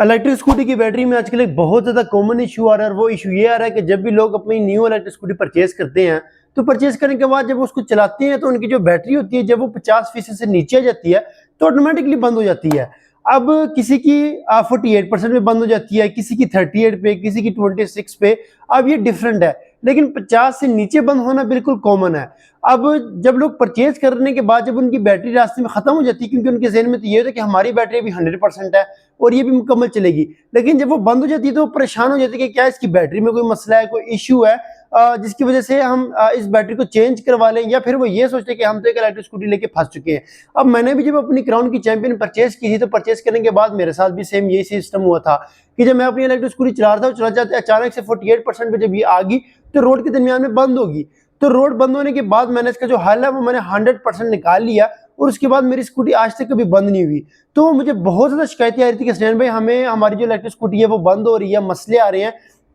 Electric scooty की battery में आजकल एक बहुत ज़्यादा कॉमन इशू आ रहा है और वो इशू ये आ रहा है कि जब भी लोग अपनी न्यू इलेक्ट्रिक स्कूटी परचेज करते हैं तो परचेज करने के बाद जब वो उसको चलाते हैं तो उनकी जो बैटरी होती है जब वो 50% से नीचे आ जाती है तो ऑटोमेटिकली बंद हो जाती है। अब किसी की 48% में बंद हो जाती है, किसी की 38 पे, किसी की 26 पे। अब ये डिफरेंट है, लेकिन 50 से नीचे बंद होना बिल्कुल कॉमन है। अब जब लोग परचेज करने के बाद जब उनकी बैटरी रास्ते में खत्म हो जाती है, क्योंकि उनके ज़हन में तो ये होता है कि हमारी बैटरी अभी 100% है और ये भी मुकम्मल चलेगी, लेकिन जब वो बंद हो जाती है तो वो परेशान हो जाती है कि क्या इसकी बैटरी में कोई मसला है, कोई इशू है जिसकी वजह से हम इस बैटरी को चेंज करवा लें, या फिर वो ये सोचते हैं कि हम तो एक इलेक्ट्रिक स्कूटी लेके फंस चुके हैं। अब मैंने भी जब अपनी क्राउन की चैंपियन परचेज की थी तो परचेज करने के बाद मेरे साथ भी सेम यही सिस्टम हुआ था कि जब मैं अपनी इलेक्ट्रिक स्कूटी चला रहा था, चलाते अचानक से 48% पे जब ये आ गई तो रोड के दरमियान में बंद होगी। तो रोड बंद होने के बाद मैंने इसका जो हल है वो मैंने 100% निकाल लिया और उसके बाद मेरी स्कूटी आज तक कभी बंद नहीं हुई। तो मुझे बहुत ज़्यादा शिकायतें आ रही थी कि स्टैंड भाई हमें हमारी जो इलेक्ट्रिक स्कूटी है वो बंद हो रही है, मसले आ रहे हैं,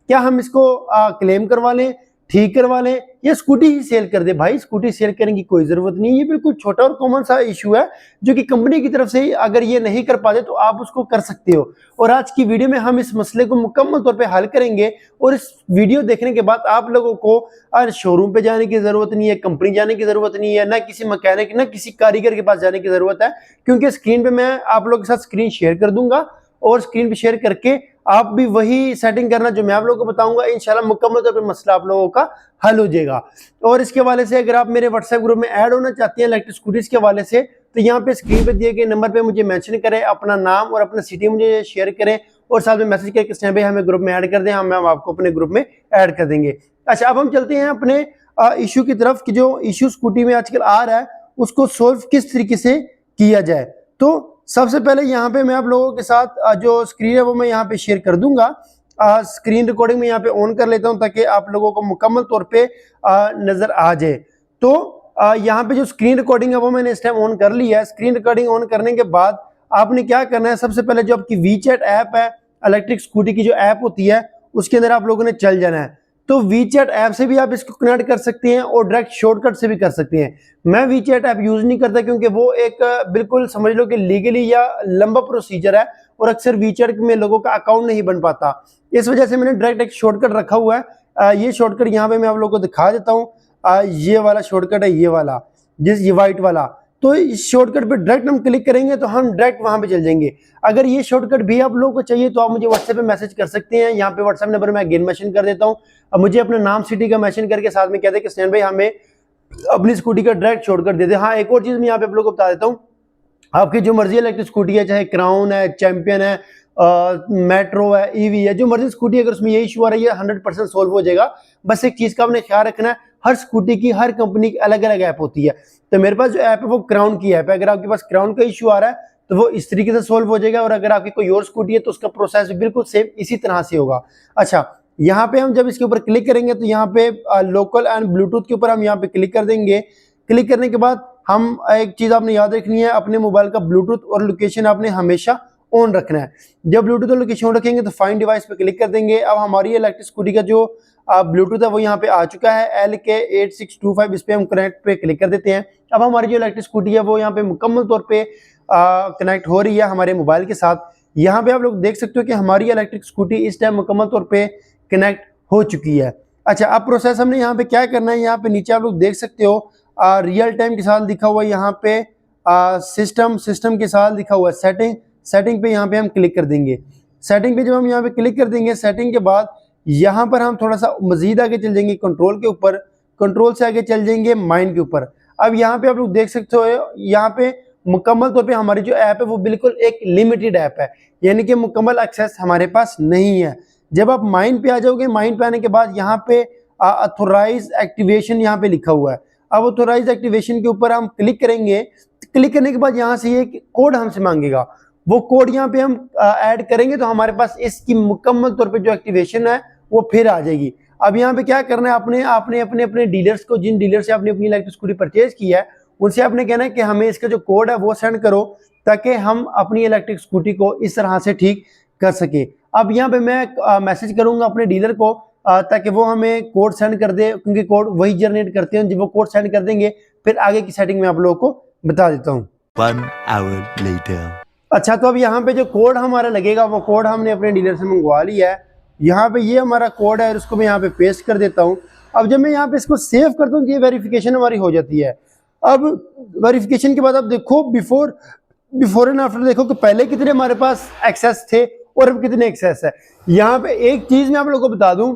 क्या हम इसको क्लेम करवा लें, ठीक करवा लें, या स्कूटी ही सेल कर दे। भाई स्कूटी सेल करने की कोई ज़रूरत नहीं है, ये बिल्कुल छोटा और कॉमन सा इशू है जो कि कंपनी की तरफ से अगर ये नहीं कर पाते तो आप उसको कर सकते हो। और आज की वीडियो में हम इस मसले को मुकम्मल तौर पे हल करेंगे और इस वीडियो देखने के बाद आप लोगों को शोरूम पे जाने की ज़रूरत नहीं है, कंपनी जाने की ज़रूरत नहीं है, ना किसी मैकेनिक ना किसी कारीगर के पास जाने की ज़रूरत है, क्योंकि स्क्रीन पर मैं आप लोगों के साथ स्क्रीन शेयर कर दूंगा और स्क्रीन पे शेयर करके आप भी वही सेटिंग करना जो मैं आप लोगों को बताऊंगा। इंशाल्लाह मुकम्मल तौर पे मसला आप लोगों का हल हो जाएगा। और इसके हवाले से अगर आप मेरे व्हाट्सएप ग्रुप में ऐड होना चाहते हैं इलेक्ट्रिक स्कूटीज के हवाले से तो यहाँ पे स्क्रीन पे दिए गए नंबर पे मुझे मेंशन करें, अपना नाम और अपना सिटी मुझे शेयर करें और साथ में मैसेज करके स्टैंड पे हमें ग्रुप में ऐड कर दें, हम आपको अपने ग्रुप में ऐड कर देंगे। अच्छा, अब हम चलते हैं अपने इशू की तरफ कि जो इशू स्कूटी में आजकल आ रहा है उसको सोल्व किस तरीके से किया जाए। तो सबसे पहले यहाँ पे मैं आप लोगों के साथ जो स्क्रीन है वो मैं यहाँ पे शेयर कर दूंगा। स्क्रीन रिकॉर्डिंग में यहाँ पे ऑन कर लेता हूँ ताकि आप लोगों को मुकम्मल तौर पे नजर आ जाए। तो यहाँ पे जो स्क्रीन रिकॉर्डिंग है वो मैंने इस टाइम ऑन कर लिया है। स्क्रीन रिकॉर्डिंग ऑन करने के बाद आपने क्या करना है, सबसे पहले जो आपकी वीचैट ऐप है, इलेक्ट्रिक स्कूटी की जो ऐप होती है उसके अंदर आप लोगों ने चल जाना है। तो वीचैट ऐप से भी आप इसको कनेक्ट कर सकते हैं और डायरेक्ट शॉर्टकट से भी कर सकते हैं। मैं वीचैट ऐप यूज नहीं करता क्योंकि वो एक बिल्कुल समझ लो कि लीगली या लंबा प्रोसीजर है और अक्सर वीचैट में लोगों का अकाउंट नहीं बन पाता। इस वजह से मैंने डायरेक्ट एक शॉर्टकट रखा हुआ है। ये शॉर्टकट यहाँ पे मैं आप लोगों को दिखा देता हूँ। ये वाला शॉर्टकट है, ये वाला, ये व्हाइट वाला। तो इस शॉर्टकट पे डायरेक्ट हम क्लिक करेंगे तो हम डायरेक्ट वहां पे चल जाएंगे। अगर ये शॉर्टकट भी आप लोगों को चाहिए तो आप मुझे व्हाट्सएप पे मैसेज कर सकते हैं। यहाँ पे व्हाट्सएप नंबर मैं अगेन मेंशन कर देता हूँ। अब मुझे अपना नाम सिटी का मेंशन करके साथ में कहते हैं कि स्टैंड भाई हमें अपनी स्कूटी का डायरेक्ट शॉर्टकट दे दे। हाँ, एक और चीज मैं यहाँ पे आप लोगों को बता देता हूँ, आपकी जो मर्जी इलेक्ट्रिक स्कूटी है, चाहे क्राउन है, चैंपियन है, मेट्रो है, ईवी है, जो मर्जी स्कूटी अगर उसमें ये इशू आ रही है 100% सोल्व हो जाएगा। बस एक चीज का आपने ख्याल रखना है, हर स्कूटी की हर कंपनी की अलग अलग ऐप होती है। तो मेरे पास जो ऐप है वो क्राउन की ऐप है। अगर आपके पास क्राउन का इशू आ रहा है तो वो इस तरीके से सोल्व हो जाएगा, और अगर आपकी कोई और स्कूटी है तो उसका प्रोसेस बिल्कुल सेम इसी तरह से होगा। अच्छा, यहाँ पे हम जब इसके ऊपर क्लिक करेंगे तो यहाँ पे लोकल एंड ब्लूटूथ के ऊपर हम यहाँ पे क्लिक कर देंगे। क्लिक करने के बाद हम एक चीज आपने याद रखनी है, अपने मोबाइल का ब्लूटूथ और लोकेशन आपने हमेशा ऑन रखना है। जब ब्लूटूथ और लोकेशन ऑन रखेंगे तो फाइंड डिवाइस पे क्लिक कर देंगे। अब हमारी इलेक्ट्रिक स्कूटी का जो ब्लूटूथ है वो यहाँ पे आ चुका है, LK8625। इस पे हम कनेक्ट पे क्लिक कर देते हैं। अब हमारी जो इलेक्ट्रिक स्कूटी है वो यहाँ पे मुकम्मल तौर पे कनेक्ट हो रही है हमारे मोबाइल के साथ। यहाँ पे आप लोग देख सकते हो कि हमारी इलेक्ट्रिक स्कूटी इस टाइम मुकम्मल तौर पे कनेक्ट हो चुकी है। अच्छा, अब प्रोसेस हमने यहाँ पे क्या करना है, यहाँ पे नीचे आप लोग देख सकते हो रियल टाइम के साथ लिखा हुआ है, यहाँ पे सिस्टम के साथ लिखा हुआ है सेटिंग पे यहाँ पे हम क्लिक कर देंगे। सेटिंग पे जब हम यहाँ पे क्लिक कर देंगे, सेटिंग के बाद यहाँ पर हम थोड़ा सा मजीद आगे चल जाएंगे कंट्रोल के ऊपर, कंट्रोल से आगे चल जाएंगे माइंड के ऊपर। अब यहाँ पे आप लोग देख सकते हो यहाँ पे मुकम्मल तौर पे हमारी जो ऐप है वो बिल्कुल एक लिमिटेड ऐप है, यानी कि मुकम्मल एक्सेस हमारे पास नहीं है। जब आप माइंड पे आ जाओगे, माइंड पे आने के बाद यहाँ पे ऑथोराइज एक्टिवेशन यहाँ पे लिखा हुआ है। अब ऑथोराइज एक्टिवेशन के ऊपर हम क्लिक करेंगे। क्लिक करने के बाद यहाँ से ये कोड हमसे मांगेगा, वो कोड यहाँ पे हम ऐड करेंगे तो हमारे पास इसकी मुकम्मल तौर पे जो एक्टिवेशन है वो फिर आ जाएगी। अब यहाँ पे क्या करना है, आपने अपने डीलर्स को, जिन डीलर से आपने अपनी इलेक्ट्रिक स्कूटी परचेज किया है उनसे आपने कहना है कि हमें इसका जो कोड है वो सेंड करो ताकि हम अपनी इलेक्ट्रिक स्कूटी को इस तरह से ठीक कर सके। अब यहाँ पे मैं मैसेज करूंगा अपने डीलर को ताकि वो हमें कोड सेंड कर दे, क्योंकि कोड वही जनरेट करते हैं। जब वो कोड सेंड कर देंगे फिर आगे की सेटिंग में आप लोगों को बता देता हूँ। 1 hour later. अच्छा, तो अब यहाँ पे जो कोड हमारा लगेगा वो कोड हमने अपने डीलर से मंगवा लिया है। यहाँ पे ये हमारा कोड है, उसको मैं यहाँ पे पेस्ट कर देता हूँ। अब जब मैं यहाँ पे इसको सेव करता हूँ, ये वेरिफिकेशन हमारी हो जाती है। अब वेरिफिकेशन के बाद अब देखो बिफोर एंड आफ्टर देखो कि पहले कितने हमारे पास एक्सेस थे और अब कितने एक्सेस है। यहाँ पे एक चीज मैं आप लोगों को बता दूं,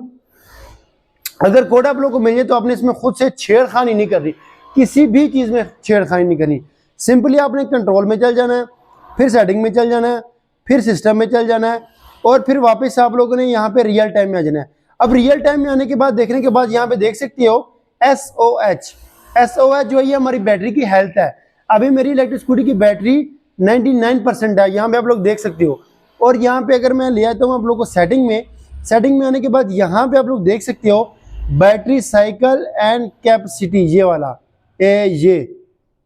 अगर कोड आप लोगों को मिल जाए तो आपने इसमें खुद से छेड़खानी नहीं करनी, किसी भी चीज में छेड़खानी नहीं करनी। सिंपली आपने कंट्रोल में चल जाना है, फिर सेटिंग में चल जाना है, फिर सिस्टम में चल जाना है और फिर वापस आप लोगों ने यहाँ पे रियल टाइम में आ जाना है। अब रियल टाइम में आने के बाद देखने के बाद यहाँ पे देख सकते हो SOH जो है ये हमारी बैटरी की हेल्थ है। अभी मेरी इलेक्ट्रिक स्कूटी की बैटरी 99% है, यहाँ पे आप लोग देख सकते हो। और यहाँ पे अगर मैं ले आता हूँ आप लोग को सेटिंग में आने के बाद यहाँ पे आप लोग देख सकते हो बैटरी साइकिल एंड कैपेसिटी, ये वाला ये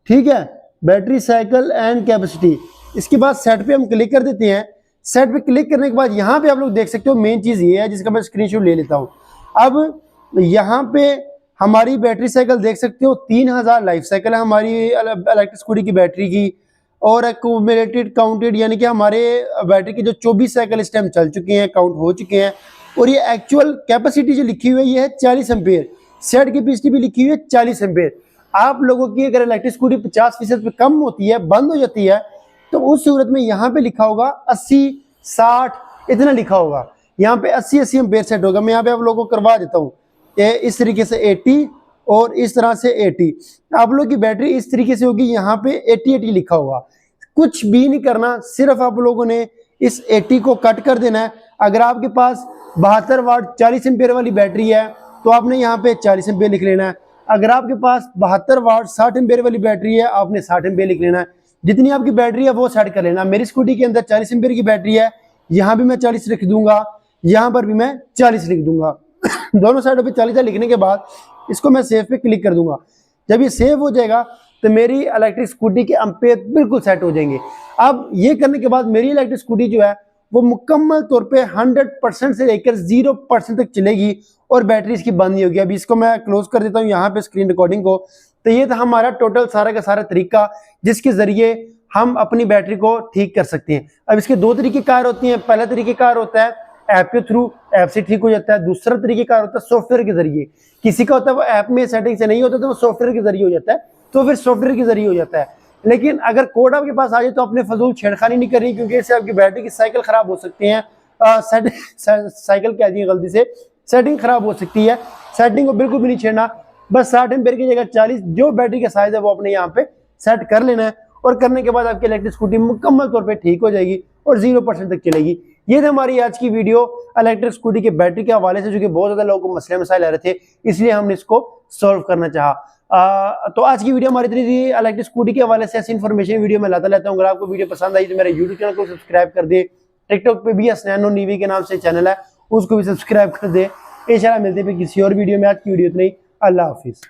ठीक है, बैटरी साइकिल एंड कैपेसिटी। इसके बाद सेट पे हम क्लिक कर देते हैं। सेट पे क्लिक करने के बाद यहाँ पे आप लोग देख सकते हो मेन चीज ये है जिसका मैं स्क्रीनशॉट ले लेता हूँ। अब यहाँ पे हमारी बैटरी साइकिल देख सकते हो 3000 लाइफ साइकिल है हमारी इलेक्ट्रिक स्कूटी की बैटरी की, और एक्यूमुलेटेड काउंटेड यानी कि हमारे बैटरी के जो 24 साइकिल इस टाइम चल चुके हैं, काउंट हो चुके हैं। और ये एक्चुअल कैपेसिटी जो लिखी हुई है ये है 40 एम्पेयर। सेट कैपेसिटी भी लिखी हुई है 40 एम्पेयर। आप लोगों की अगर इलेक्ट्रिक स्कूटी 50% पे कम होती है, बंद हो जाती है, तो उस सूरत में यहाँ पे लिखा होगा 80 60 इतना लिखा होगा। यहाँ पे 80 एम्पेयर सेट होगा। मैं यहाँ पे आप लोगों को करवा देता हूँ इस तरीके से 80 और इस तरह से 80। आप लोग की बैटरी इस तरीके से होगी, यहाँ पे 80 लिखा होगा। कुछ भी नहीं करना, सिर्फ आप लोगों ने इस 80 को कट कर देना है। अगर आपके पास 72 वाट 40 एम्पेयर वाली बैटरी है तो आपने यहाँ पे 40 एम्पेयर लिख लेना है। अगर आपके पास 72 वाट 60 एम्पेयर वाली बैटरी है आपने 60 एम्पेयर लिख लेना है। जितनी आपकी बैटरी है वो सेट कर लेना। मेरी स्कूटी के अंदर 40 एम्पेयर की बैटरी है, यहाँ भी मैं 40 लिख दूंगा, यहाँ पर भी मैं 40 लिख दूंगा। दोनों साइडों पे 40 लिखने के बाद इसको मैं सेव पे क्लिक कर दूंगा। जब ये सेव हो जाएगा तो मेरी इलेक्ट्रिक स्कूटी के एम्पेयर बिल्कुल सेट हो जाएंगे। अब ये करने के बाद मेरी इलेक्ट्रिक स्कूटी जो है वो मुकम्मल तौर पे 100% से लेकर 0% तक चलेगी और बैटरी इसकी बंद नहीं होगी। अभी इसको मैं क्लोज कर देता हूँ यहाँ पे स्क्रीन रिकॉर्डिंग को। तो ये था हमारा टोटल सारा का सारा तरीका जिसके जरिए हम अपनी बैटरी को ठीक कर सकते हैं। अब इसके दो तरीके कार होती हैं। पहला तरीकेकार होता है ऐप के थ्रू, ऐप से ठीक हो जाता है। दूसरा तरीकेकार होता है सॉफ्टवेयर के जरिए। किसी का होता है वो ऐप में सेटिंग से नहीं होता तो वो सॉफ्टवेयर के जरिए हो जाता है, तो फिर सॉफ्टवेयर के जरिए हो जाता है। लेकिन अगर कोड आपके पास आ जाए तो अपने फजूल छेड़खानी नहीं करनी, क्योंकि इससे आपकी बैटरी की साइकिल खराब हो सकती है। साइकिल कह दी गलती से, सेटिंग खराब हो सकती है। सेटिंग को बिल्कुल भी नहीं छेड़ना, बस 60 एम्पेयर की जगह 40 जो बैटरी का साइज है वो अपने यहाँ पे सेट कर लेना है। और करने के बाद आपकी इलेक्ट्रिक स्कूटी मुकम्मल तौर पे ठीक हो जाएगी और 0% तक चलेगी। ये थी हमारी आज की वीडियो इलेक्ट्रिक स्कूटी के बैटरी के हवाले से, जो कि बहुत ज्यादा लोगों को मसले मसाइल आ रहे थे, इसलिए हमने इसको सॉल्व करना चाहा। तो आज की वीडियो हमारी इतनी थी इलेक्ट्रिक स्कूटी के हवाले से। ऐसी इन्फॉर्मेशन वीडियो में लाता रहता हूँ। अगर आपको वीडियो पसंद आई तो मेरे यूट्यूब चैनल को सब्सक्राइब कर दे। टिकटॉक पे भी हसनैन नीवी के नाम से चैनल है, उसको भी सब्सक्राइब कर दे। इंशाल्लाह मिलते हैं किसी और वीडियो में। आज की वीडियो इतनी, अल्लाह हाफिज।